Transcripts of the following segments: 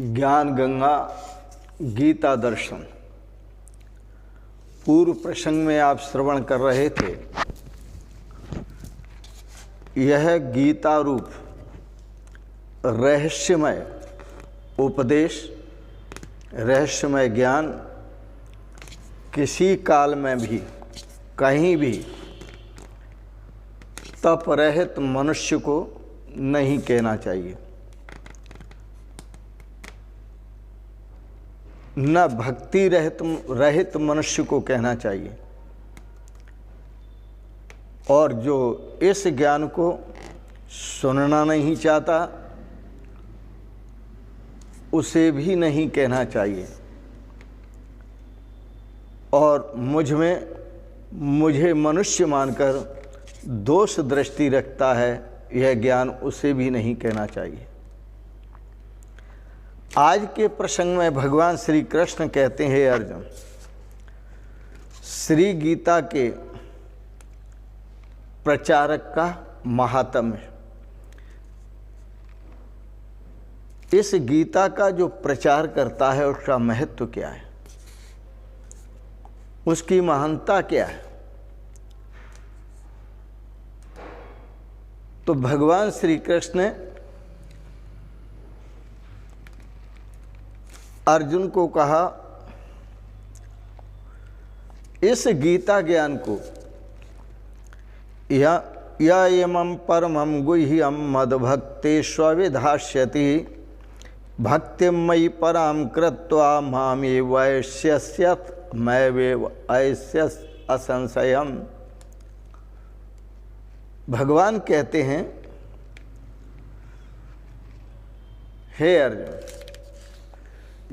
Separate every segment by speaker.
Speaker 1: ज्ञान गंगा गीता दर्शन। पूर्व प्रसंग में आप श्रवण कर रहे थे, यह गीता रूप रहस्यमय उपदेश, रहस्यमय ज्ञान किसी काल में भी कहीं भी तप रहित मनुष्य को नहीं कहना चाहिए, न भक्ति रहित मनुष्य को कहना चाहिए। और जो इस ज्ञान को सुनना नहीं चाहता उसे भी नहीं कहना चाहिए। और मुझे मनुष्य मानकर दोष दृष्टि रखता है, यह ज्ञान उसे भी नहीं कहना चाहिए। आज के प्रसंग में भगवान श्री कृष्ण कहते हैं, अर्जुन, श्री गीता के प्रचारक का महात्म्य, इस गीता का जो प्रचार करता है उसका महत्व क्या है, उसकी महानता क्या है। तो भगवान श्री कृष्ण ने अर्जुन को कहा, इस गीता ज्ञान को या इमं परमं गुह्यं मद्भक्ते स्वविधास्यति भक्तिं मयि परां कृत्वा मामेव वैश्यस्यत् मैवेव ऐस्यस् असंशयम्। भगवान कहते हैं, हे अर्जुन,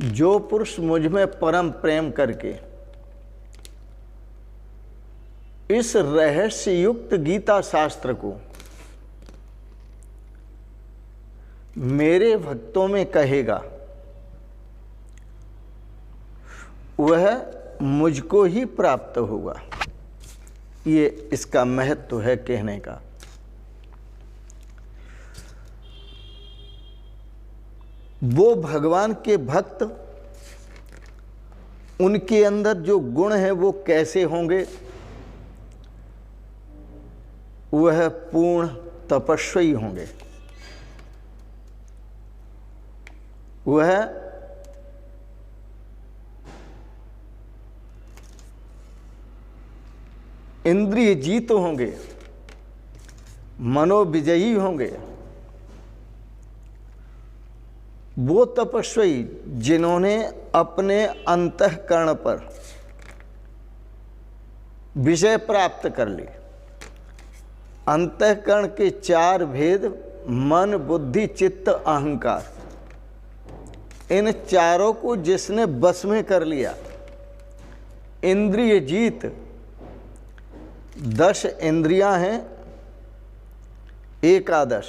Speaker 1: जो पुरुष मुझ में परम प्रेम करके इस रहस्य युक्त गीता शास्त्र को मेरे भक्तों में कहेगा, वह मुझको ही प्राप्त होगा। ये इसका महत्व है कहने का। वो भगवान के भक्त, उनके अंदर जो गुण है वो कैसे होंगे? वह पूर्ण तपस्वी होंगे, वह इंद्रिय जीत होंगे, मनोविजयी होंगे। वो तपस्वी जिन्होंने अपने अंतःकरण पर विजय प्राप्त कर ली। अंतःकरण के चार भेद, मन, बुद्धि, चित्त, अहंकार, इन चारों को जिसने बस में कर लिया, इंद्रिय जीत, 10 इंद्रियां हैं, एकादश,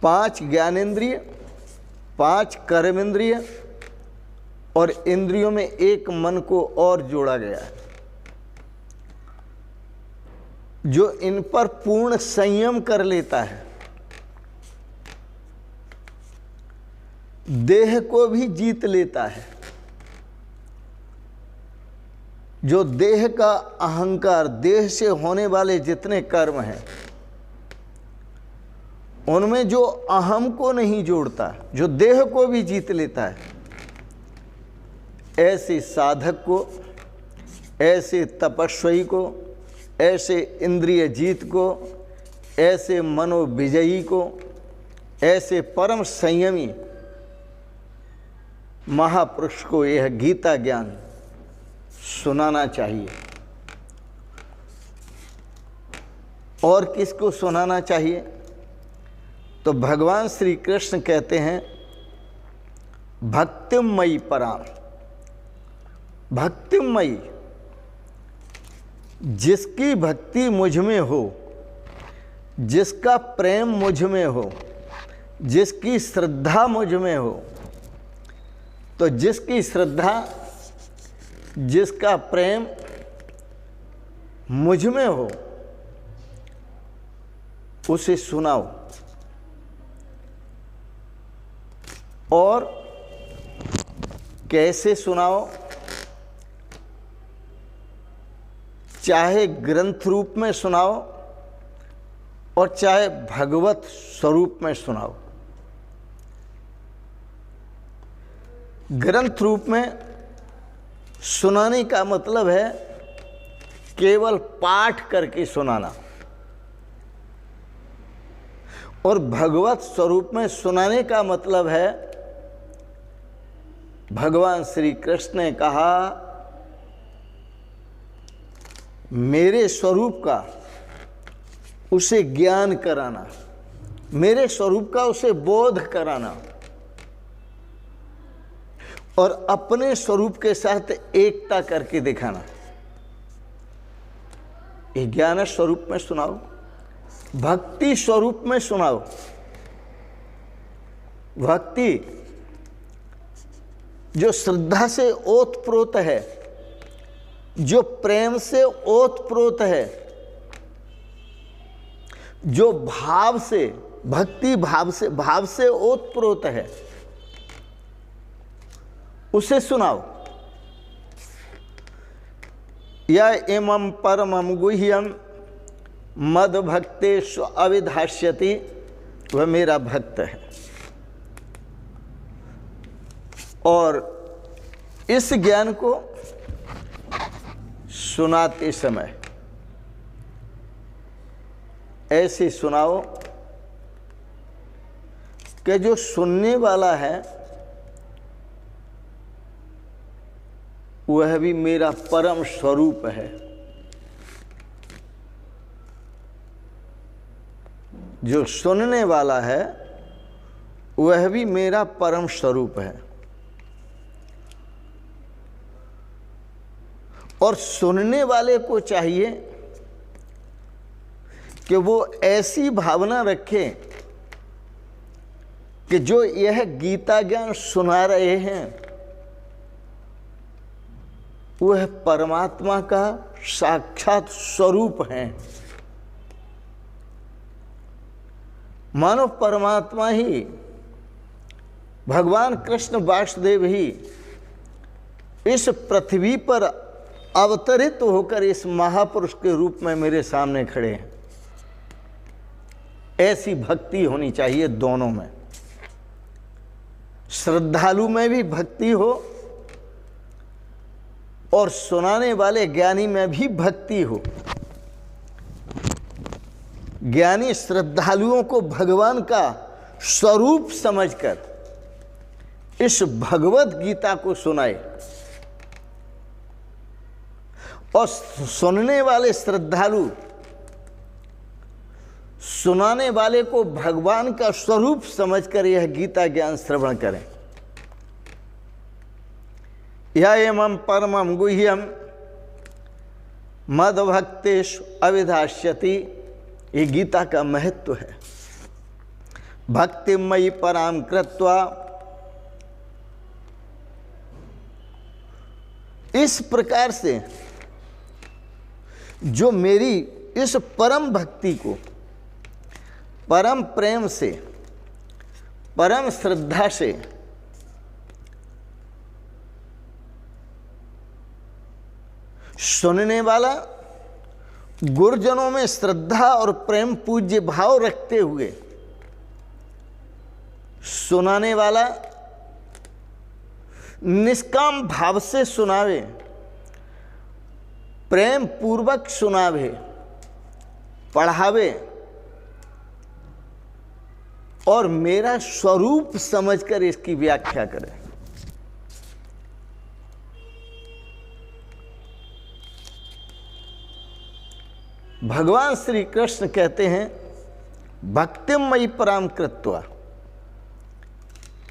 Speaker 1: 5 ज्ञानेंद्रिय, 5 कर्मेंद्रिय और इंद्रियों में एक मन को और जोड़ा गया है, जो इन पर पूर्ण संयम कर लेता है। देह को भी जीत लेता है। जो देह का अहंकार, देह से होने वाले जितने कर्म हैं, उनमें जो अहम को नहीं जोड़ता, जो देह को भी जीत लेता है, ऐसे साधक को, ऐसे तपस्वी को, ऐसे इंद्रिय जीत को, ऐसे मनोविजयी को, ऐसे परम संयमी महापुरुष को यह गीता ज्ञान सुनाना चाहिए। और किसको सुनाना चाहिए? तो भगवान श्री कृष्ण कहते हैं, भक्तिमयी परां, भक्तिमयी, जिसकी भक्ति मुझ में हो, जिसका प्रेम मुझ में हो, जिसकी श्रद्धा मुझ में हो। तो जिसकी श्रद्धा, जिसका प्रेम मुझ में हो, उसे सुनाओ, और कैसे सुनाओ, चाहे ग्रंथ रूप में सुनाओ और चाहे भगवत स्वरूप में सुनाओ। ग्रंथ रूप में सुनाने का मतलब है केवल पाठ करके सुनाना, और भगवत स्वरूप में सुनाने का मतलब है भगवान श्री कृष्ण ने कहा मेरे स्वरूप का उसे ज्ञान कराना, मेरे स्वरूप का उसे बोध कराना और अपने स्वरूप के साथ एकता करके दिखाना। ये ज्ञान स्वरूप में सुनाओ, भक्ति स्वरूप में सुनाओ। भक्ति जो श्रद्धा से ओतप्रोत है, जो प्रेम से ओतप्रोत है, जो भाव से, भक्ति भाव से ओतप्रोत है, उसे सुनाओ। या इमं परमं गुह्यम मद भक्तेषु अविधास्यति, वह मेरा भक्त है। और इस ज्ञान को सुनाते समय ऐसे सुनाओ कि जो सुनने वाला है वह भी मेरा परम स्वरूप है। जो सुनने वाला है वह भी मेरा परम स्वरूप है। और सुनने वाले को चाहिए कि वो ऐसी भावना रखे कि जो यह गीता ज्ञान सुना रहे हैं वह परमात्मा का साक्षात स्वरूप है। मानो परमात्मा ही, भगवान कृष्ण वासुदेव ही इस पृथ्वी पर अवतरित होकर इस महापुरुष के रूप में मेरे सामने खड़े हैं। ऐसी भक्ति होनी चाहिए दोनों में, श्रद्धालु में भी भक्ति हो और सुनाने वाले ज्ञानी में भी भक्ति हो। ज्ञानी श्रद्धालुओं को भगवान का स्वरूप समझकर इस भगवत गीता को सुनाए और सुनने वाले श्रद्धालु सुनाने वाले को भगवान का स्वरूप समझकर यह गीता ज्ञान श्रवण करें। या इमं परमं गुह्यम मद भक्तेषु अविधास्यति, ये गीता का महत्व है। भक्तिमयि पराम कृत्वा, इस प्रकार से जो मेरी इस परम भक्ति को परम प्रेम से, परम श्रद्धा से सुनने वाला, गुरुजनों में श्रद्धा और प्रेम पूज्य भाव रखते हुए सुनाने वाला निष्काम भाव से सुनावे, प्रेम पूर्वक सुनावे, पढ़ावे और मेरा स्वरूप समझकर इसकी व्याख्या करे। भगवान श्री कृष्ण कहते हैं भक्तिमयि पराम कृत्वा,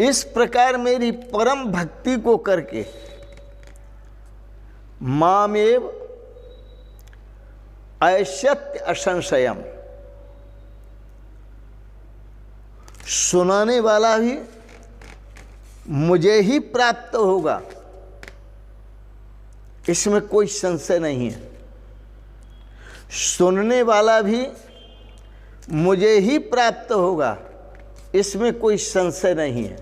Speaker 1: इस प्रकार मेरी परम भक्ति को करके मामेव ऐश्यत्य असंशयम, सुनाने वाला भी मुझे ही प्राप्त होगा, इसमें कोई संशय नहीं है। सुनने वाला भी मुझे ही प्राप्त होगा, इसमें कोई संशय नहीं है।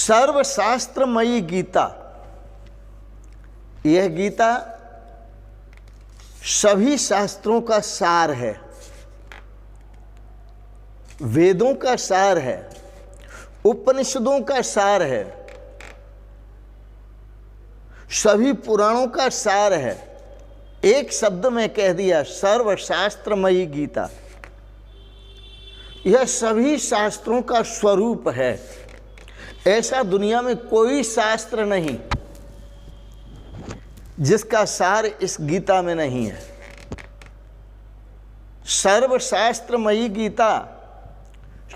Speaker 1: सर्वशास्त्रमयी गीता, यह गीता सभी शास्त्रों का सार है, वेदों का सार है, उपनिषदों का सार है, सभी पुराणों का सार है। एक शब्द में कह दिया, सर्वशास्त्रमयी गीता। यह सभी शास्त्रों का स्वरूप है। ऐसा दुनिया में कोई शास्त्र नहीं जिसका सार इस गीता में नहीं है। सर्वशास्त्रमयी गीता,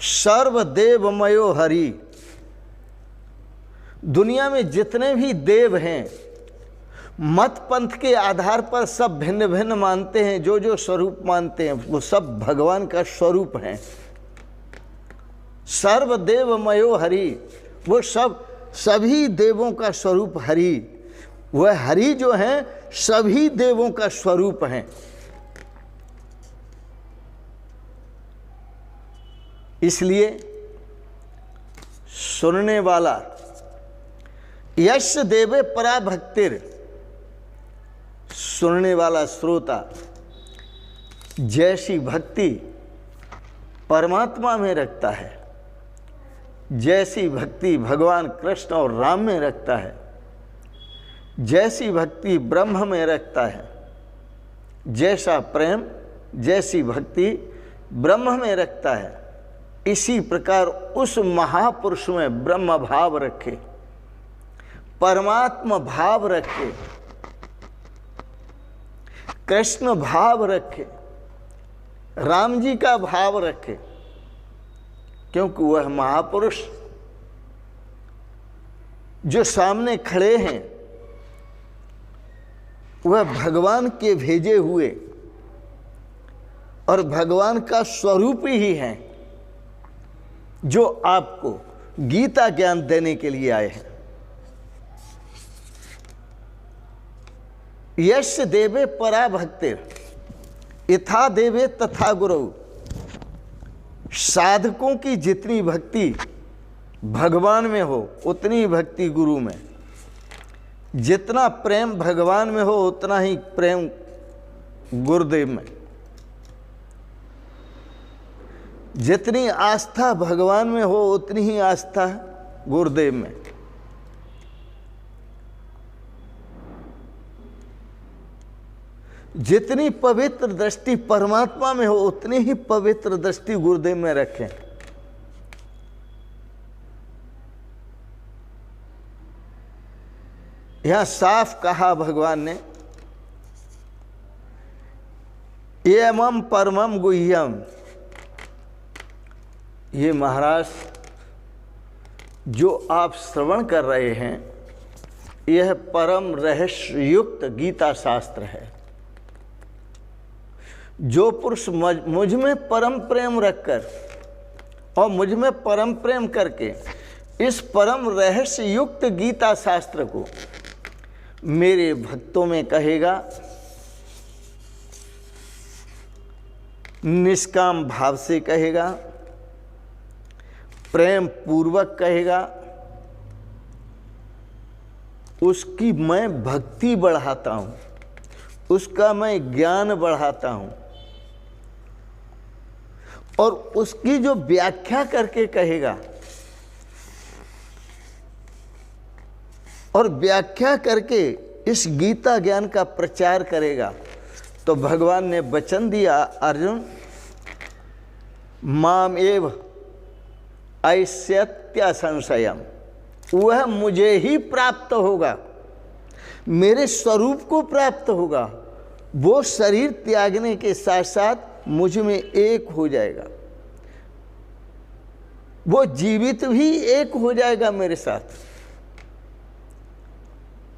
Speaker 1: सर्वदेवमयो हरि। दुनिया में जितने भी देव हैं, मत पंथ के आधार पर सब भिन्न भिन्न मानते हैं, जो जो स्वरूप मानते हैं वो सब भगवान का स्वरूप हैं। सर्वदेवमयो हरि, वो सभी देवों का स्वरूप हरि। वह हरि जो हैं सभी देवों का स्वरूप हैं। इसलिए सुनने वाला, यश देवे परा भक्तिर, सुनने वाला श्रोता जैसी भक्ति परमात्मा में रखता है, जैसी भक्ति भगवान कृष्ण और राम में रखता है, जैसी भक्ति ब्रह्म में रखता है, जैसा प्रेम जैसी भक्ति ब्रह्म में रखता है, इसी प्रकार उस महापुरुष में ब्रह्म भाव रखे, परमात्मा भाव रखे, कृष्ण भाव रखे, राम जी का भाव रखे। क्योंकि वह महापुरुष जो सामने खड़े हैं वह भगवान के भेजे हुए और भगवान का स्वरूप ही हैं, जो आपको गीता ज्ञान देने के लिए आए हैं। यश देवे परा भक्तिर, यथा देवे तथा गुरु। साधकों की जितनी भक्ति भगवान में हो उतनी भक्ति गुरु में, जितना प्रेम भगवान में हो उतना ही प्रेम गुरुदेव में, जितनी आस्था भगवान में हो उतनी ही आस्था गुरुदेव में। जितनी पवित्र दृष्टि परमात्मा में हो उतनी ही पवित्र दृष्टि गुरुदेव में रखें। यहां साफ कहा भगवान ने, एमं परमं गुह्यम। ये महाराज जो आप श्रवण कर रहे हैं, यह परम रहस्य युक्त गीता शास्त्र है। जो पुरुष मुझ में परम प्रेम रखकर और मुझ में परम प्रेम करके इस परम रहस्य युक्त गीता शास्त्र को मेरे भक्तों में कहेगा, निष्काम भाव से कहेगा, प्रेम पूर्वक कहेगा, उसकी मैं भक्ति बढ़ाता हूँ, उसका मैं ज्ञान बढ़ाता हूँ। और उसकी जो व्याख्या करके कहेगा और व्याख्या करके इस गीता ज्ञान का प्रचार करेगा, तो भगवान ने वचन दिया, अर्जुन माम एव ऐस्यत्य संशयम, वह मुझे ही प्राप्त होगा, मेरे स्वरूप को प्राप्त होगा। वो शरीर त्यागने के साथ साथ मुझ में एक हो जाएगा, वो जीवित भी एक हो जाएगा मेरे साथ।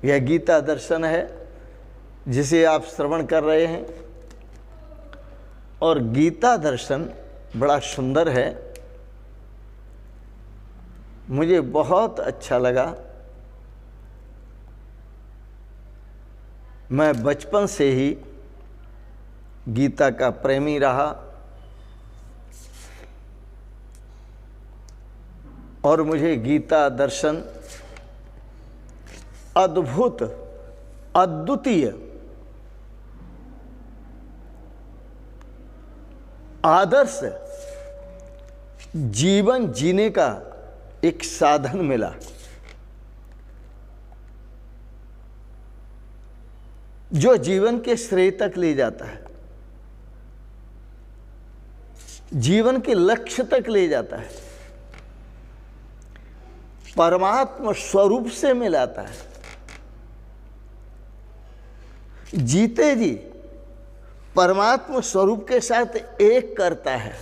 Speaker 1: यह गीता दर्शन है जिसे आप श्रवण कर रहे हैं। और गीता दर्शन बड़ा सुंदर है, मुझे बहुत अच्छा लगा। मैं बचपन से ही गीता का प्रेमी रहा। और मुझे गीता दर्शन अद्भुत, अद्वितीय, आदर्श जीवन जीने का एक साधन मिला, जो जीवन के श्रेय तक ले जाता है, जीवन के लक्ष्य तक ले जाता है, परमात्मा स्वरूप से मिलाता है, जीते जी परमात्मा स्वरूप के साथ एक करता है।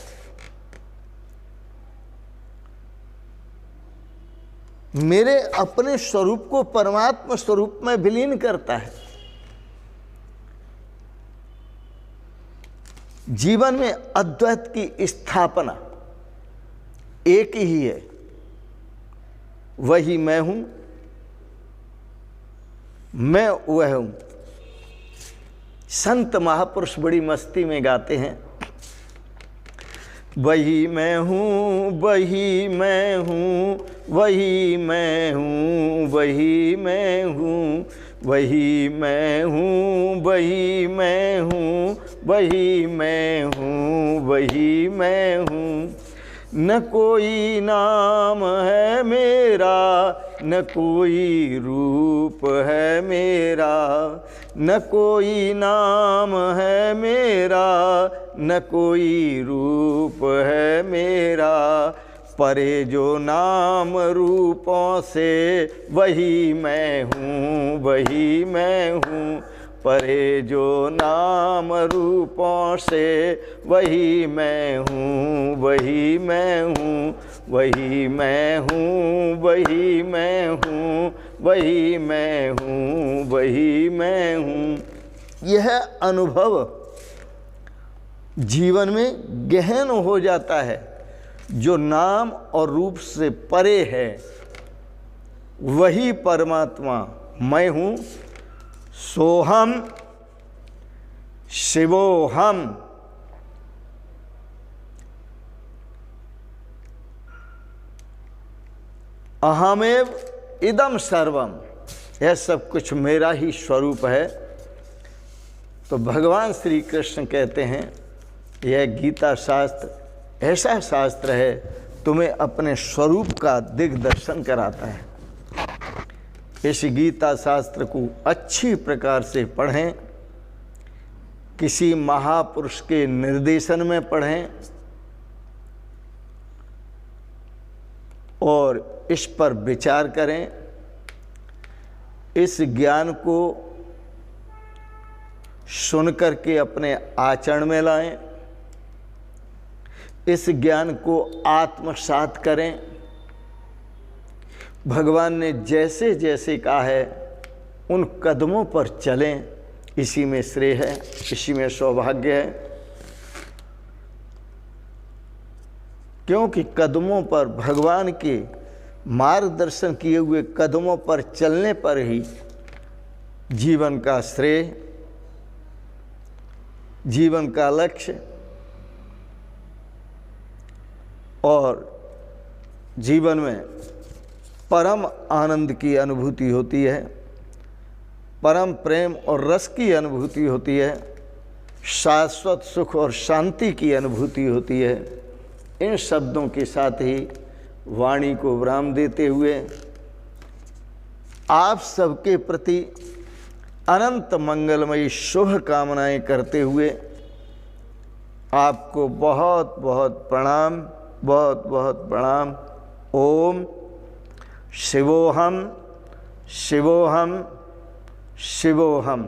Speaker 1: मेरे अपने स्वरूप को परमात्मा स्वरूप में विलीन करता है। जीवन में अद्वैत की स्थापना एक ही है, वही मैं हूं, मैं वह हूं। संत महापुरुष बड़ी मस्ती में गाते हैं, वही मैं हूँ, वही मैं हूँ, वही मैं हूँ, वही मैं हूँ, वही मैं हूँ, वही मैं हूँ, वही मैं हूँ, वही मैं हूँ। न कोई नाम है मेरा, न कोई रूप है मेरा, न कोई नाम है मेरा, न कोई रूप है मेरा। परे जो नाम रूपों से वही मैं हूँ, वही मैं हूँ। परे जो नाम रूपों से वही मैं हूँ, वही मैं हूँ, वही मैं हूँ, वही मैं हूँ, वही मैं हूँ, वही मैं हूँ। यह अनुभव जीवन में गहन हो जाता है। जो नाम और रूप से परे है वही परमात्मा मैं हूँ। सोहम शिवोहम। अहमेव इदम सर्वम। यह सब कुछ मेरा ही स्वरूप है। तो भगवान श्री कृष्ण कहते हैं यह गीता शास्त्र ऐसा शास्त्र है तुम्हें अपने स्वरूप का दिग्दर्शन कराता है। इस गीता शास्त्र को अच्छी प्रकार से पढ़ें, किसी महापुरुष के निर्देशन में पढ़ें और इस पर विचार करें। इस ज्ञान को सुन करके अपने आचरण में लाएं, इस ज्ञान को आत्मसात करें। भगवान ने जैसे जैसे कहा है उन कदमों पर चलें। इसी में श्रेय है, इसी में सौभाग्य है। क्योंकि कदमों पर, भगवान के मार्गदर्शन किए हुए कदमों पर चलने पर ही जीवन का श्रेय, जीवन का लक्ष्य और जीवन में परम आनंद की अनुभूति होती है, परम प्रेम और रस की अनुभूति होती है, शाश्वत सुख और शांति की अनुभूति होती है। इन शब्दों के साथ ही वाणी को विराम देते हुए आप सबके प्रति अनंत मंगलमयी शुभ कामनाएं करते हुए आपको बहुत बहुत प्रणाम, बहुत बहुत प्रणाम। ओम शिवोहम शिवोहम शिवोहम।